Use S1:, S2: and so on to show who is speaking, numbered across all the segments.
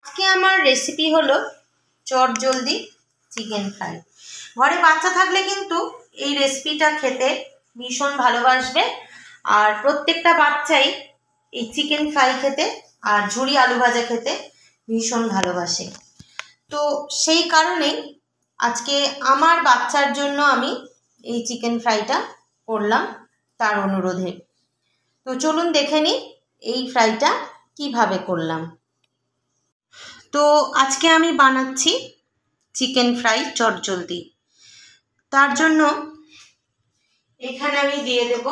S1: আজকে আমার রেসিপি হলো চটজলদি চিকেন ফ্রাই। ঘরে বাচ্চা থাকলে কিন্তু এই রেসিপিটা খেতে ভীষণ ভালোবাসবে। আর প্রত্যেকটা বাচ্চাই এই চিকেন ফ্রাই খেতে আর ঝুরি আলু ভাজা খেতে ভীষণ ভালোবাসে। তো সেই কারণেই আজকে আমার বাচ্চার জন্য আমি এই চিকেন ফ্রাইটা করলাম তার অনুরোধে। তো চলুন দেখে নিই এই ফ্রাইটা কিভাবে করলাম। তো আজকে আমি বানাচ্ছি চিকেন ফ্রাই চটজলদি। তার জন্য এখানে আমি দিয়ে দেব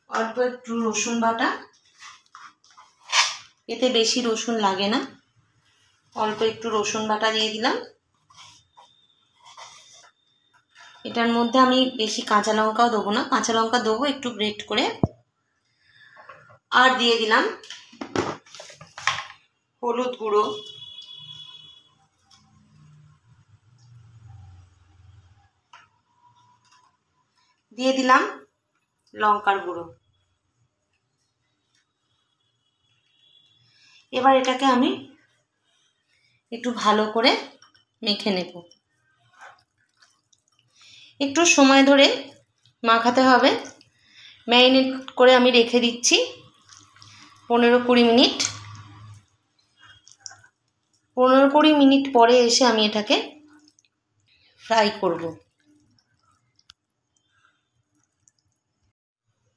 S1: অল্প একটু রসুন বাটা। এতে বেশি রসুন লাগে না, অল্প একটু রসুন বাটা দিয়ে দিলাম। এটার মধ্যে আমি বেশি কাঁচা লঙ্কাও দেবো না, কাঁচা লঙ্কা দেবো একটু গ্রেট করে। আর দিয়ে দিলাম হলুদ গুঁড়ো, দিয়ে দিলাম লঙ্কার গুঁড়ো। এবার এটাকে আমি একটু ভালো করে মেখে নেব। একটু সময় ধরে মাখাতে হবে। ম্যারিনেট করে আমি রেখে দিচ্ছি 15-20 মিনিট। 15-20 মিনিট পরে এসে আমি এটাকে ফ্রাই করব।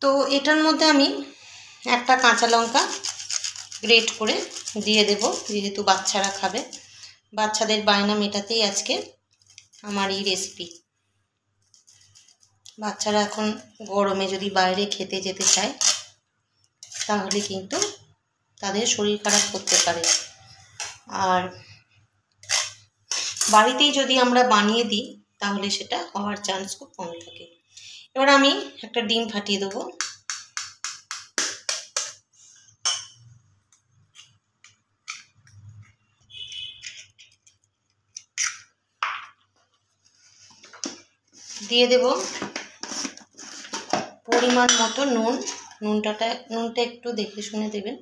S1: তো এটার মধ্যে আমি একটা কাঁচা লঙ্কা গ্রেট করে দিয়ে দেব, যেহেতু বাচ্চারা খাবে। বাচ্চাদের বায়না মেটাতেই আজকে আমার এই রেসিপি। বাচ্চারা এখন গরমে যদি বাইরে খেতে যেতে চায় তাহলে কিন্তু তাদের শরীর খারাপ করতে পারে। আর বাড়িতেই যদি আমরা বানিয়ে দিই তাহলে সেটা হওয়ার চান্স খুব কম থাকে। এবার আমি একটা ডিম ফাটিয়ে দেবো। দিয়ে দেব পরিমাণ মতো নুন। নুনটা একটু দেখে শুনে দেবেন।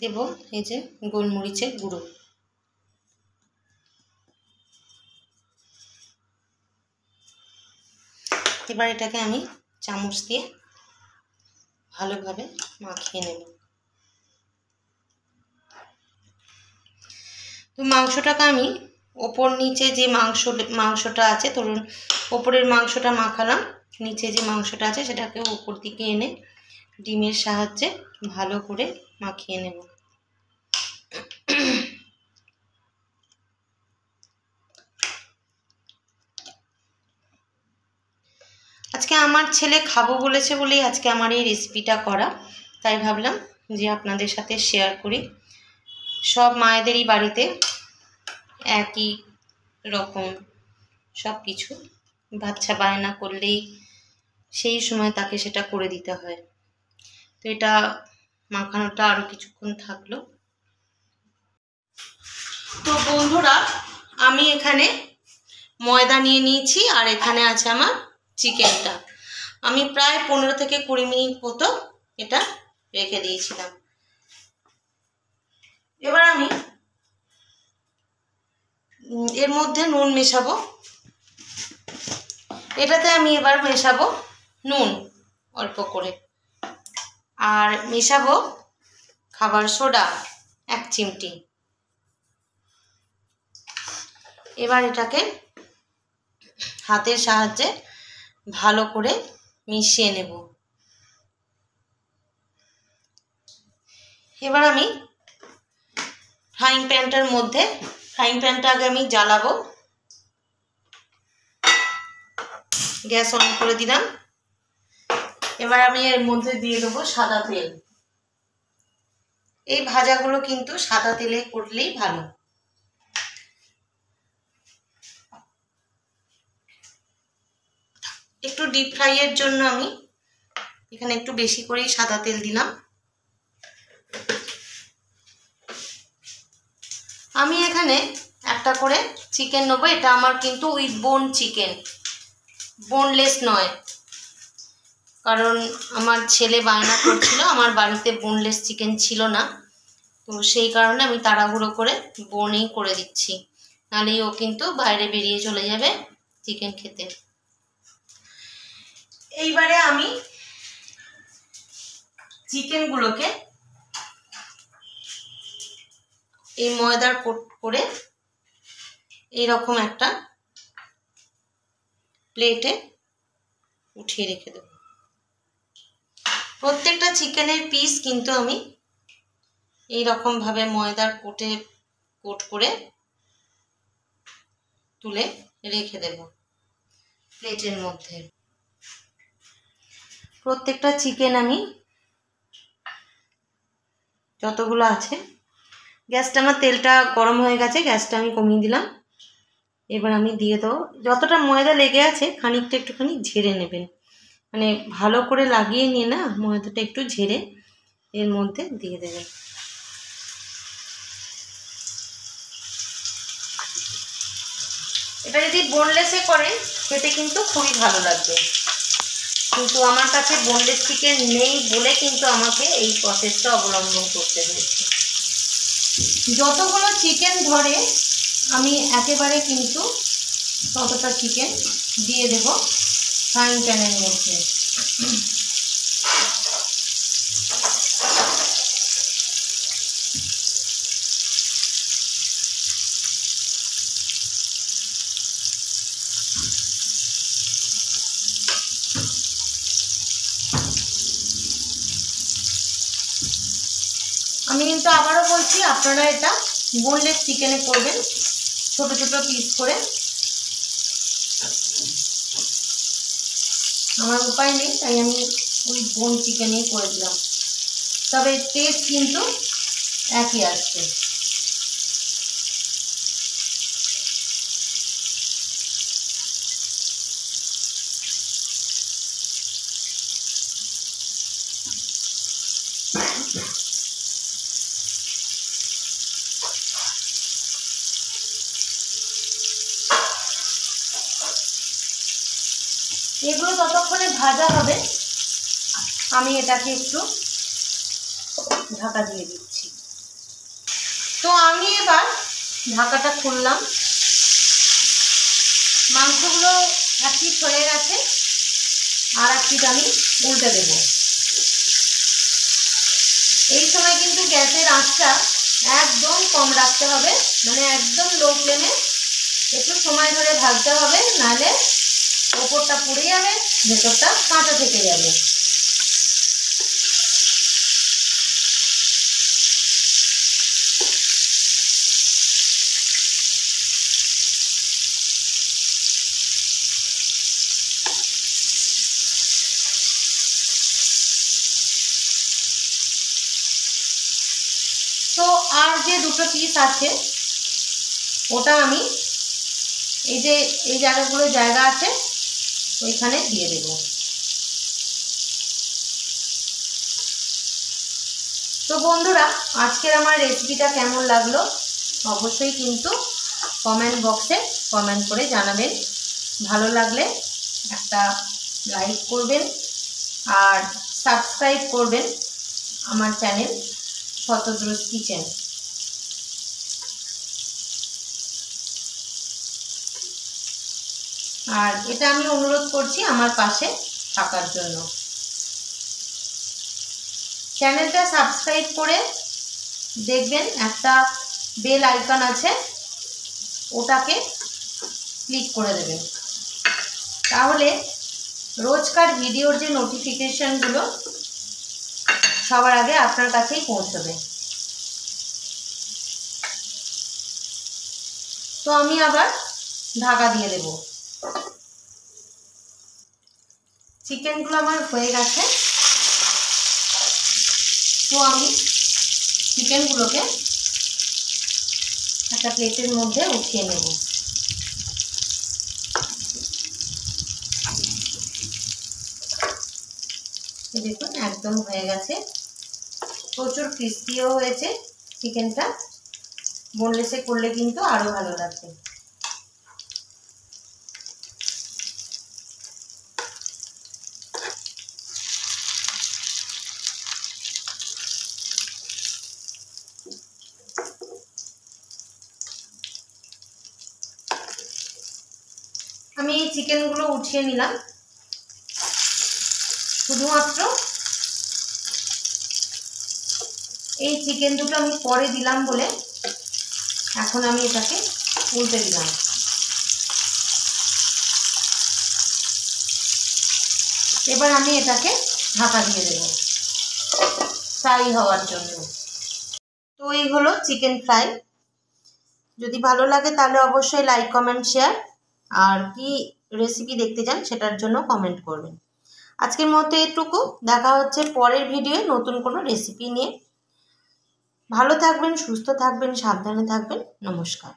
S1: দেব এই যে গোলমরিচের গুঁড়ো। এবার এটাকে আমি চামচ দিয়ে ভালোভাবে মাখিয়ে নেব। তো মাংসটাকে আমি ওপর নিচে যে মাংসটা আছে, ধরুন ওপরের মাংসটা মাখালাম, নিচে যে মাংসটা আছে সেটাকে ওপর দিকে এনে ডিমের সাহায্যে ভালো করে মাখিয়ে নেব। আজকে আমার ছেলে খাবো বলেছে বলেই আজকে আমার এই রেসিপিটা করা, তাই ভাবলাম যে আপনাদের সাথে শেয়ার করি। সব মায়েদেরই বাড়িতে একই রকম সব কিছু, বাচ্চা বায়না করলেই সেই সময় তাকে সেটা করে দিতে হয়। তো এটা মাখানোটা আরও কিছুক্ষণ থাকলো। তো বন্ধুরা, আমি এখানে ময়দা নিয়ে নিয়েছি আর এখানে আছে আমার চিকেনটা। আমি প্রায় 15-20 মিনিট মতো এটা রেখে দিয়েছিলাম। এবার আমি এর মধ্যে নুন মেশাবো। এটাতে আমি এবার মেশাবো নুন অল্প করে, আর মেশাবো খাবার সোডা 1 চিমটি। এবার এটাকে হাতের সাহায্যে ভালো করে মিশিয়ে নেব। এবার আমি ফ্রাইং প্যানটা আগে আমি জ্বালাবো। গ্যাস অন করে দিলাম। এবার আমি এর মধ্যে দিয়ে দেবো সাদা তেল। এই ভাজাগুলো কিন্তু সাদা তেলে করলেই ভালো। একটু ডিপ ফ্রাইয়ের জন্য আমি এখানে একটু বেশি করেই সাদা তেল দিলাম। আমি এখানে একটা করে চিকেন নেব। এটা আমার কিন্তু উইথ বোন চিকেন, বোনলেস নয়, কারণ আমার ছেলে বায়না করছিল, আমার বাড়িতে বোনলেস চিকেন ছিল না, তো সেই কারণে আমি তাড়াহুড়ো করে বোনেই করে দিচ্ছি, নাহলে ও কিন্তু বাইরে বেরিয়ে চলে যাবে চিকেন খেতে। এইবারে আমি চিকেনগুলোকে এই ময়দার কোট করে এইরকম একটা প্লেটে উঠিয়ে রেখে দেব। প্রত্যেকটা চিকেনের পিস কিন্তু আমি এইরকম ভাবে ময়দার কোট করে তুলে রেখে দেব প্লেটের মধ্যে। প্রত্যেকটা চিকেন আমি যতগুলো আছে, গ্যাসটা আমার তেলটা গরম হয়ে গেছে, গ্যাসটা আমি কমিয়ে দিলাম। এবার আমি দিয়ে দেবো। যতটা ময়দা লেগে আছে খানিকটা একটুখানি ঝেড়ে নেবেন, মানে ভালো করে লাগিয়ে নিয়ে না ময়দাটা একটু ঝেড়ে এর মধ্যে দিয়ে দেবেন। এটা যদি বোনলেসে করেন খেতে কিন্তু খুবই ভালো লাগবে, কিন্তু আমার কাছে বোনলেস চিকেন নেই বলে কিন্তু আমাকে এই প্রসেসটা অবলম্বন করতে হয়েছে। যতগুলো চিকেন ধরে আমি একেবারে কিন্তু ততটা চিকেন দিয়ে দেব ফ্রাইং প্যানের মধ্যে। আমি কিন্তু আবারও বলছি, আপনারা এটা বোনলেস চিকেনে করবেন, ছোট ছোট পিস করে। আমার উপায় নেই তাই আমি ওই বোন চিকেনেই করে দিলাম, তবে টেস্ট কিন্তু একই আসবে। এগুলো ততক্ষণে ভাজা হবে, আমি এটাকে একটু ঢাকা দিয়ে দিচ্ছি। তো আমি এবার ঢাকাটা খুললাম। মাংসগুলো এক পিঠ হয়ে গেছে, আর এক পিঠ আমি উল্টে দেব। এই সময় কিন্তু গ্যাসের আঁচটা একদম কম রাখতে হবে, মানে একদম লো ফ্লেমে একটু সময় ধরে ভাজতে হবে, নাহলে ওপরটা পুড়ে যাবে, ভেতরটা কাঁচা থেকে যাবে। তো আর যে দুটো পিস আছে ওটা আমি এই যে এই জায়গাগুলো জায়গা আছে ওইখানে দিয়ে দেব। তো বন্ধুরা, আজকের আমার রেসিপিটা কেমন লাগলো অবশ্যই কিন্তু কমেন্ট বক্সে কমেন্ট করে জানাবেন। ভালো লাগলে একটা লাইক করবেন আর সাবস্ক্রাইব করবেন আমার চ্যানেল শতদ্রুজ কিচেন। আর এটা আমি অনুরোধ করছি আমার পাশে থাকার জন্য। চ্যানেলটা সাবস্ক্রাইব করে দেখবেন একটা বেল আইকন আছে, ওটাকে ক্লিক করে দেবেন, তাহলে রোজকার ভিডিওর যে নোটিফিকেশনগুলো সবার আগে আপনার কাছেই পৌঁছবে। তো আমি আবার ঢাকা দিয়ে দেব। চিকেনগুলো আমার হয়ে গেছে, তো আমি চিকেনগুলোকে একটা প্লেটের মধ্যে উঠিয়ে নেব। দেখুন একদম হয়ে গেছে, প্রচুর ক্রিস্পিও হয়েছে চিকেনটা। বোনলেসে করলে কিন্তু আরো ভালো লাগবে। আমি এই চিকেনগুলো উঠিয়ে নিলাম। শুধুমাত্র এই চিকেন দুটো আমি পরে দিলাম বলে এখন আমি এটাকে উল্টে দিলাম। এবার আমি এটাকে ঢাকা দিয়ে দেব ফ্রাই হওয়ার জন্য। তো এই হলো চিকেন ফ্রাই। যদি ভালো লাগে তাহলে অবশ্যই লাইক কমেন্ট শেয়ার, আর কি রেসিপি দেখতে চান সেটার জন্য কমেন্ট করবেন। আজকের মতো এটুকু, দেখা হচ্ছে পরের ভিডিওয়ে নতুন কোনো রেসিপি নিয়ে। ভালো থাকবেন, সুস্থ থাকবেন, সাবধানে থাকবেন। নমস্কার।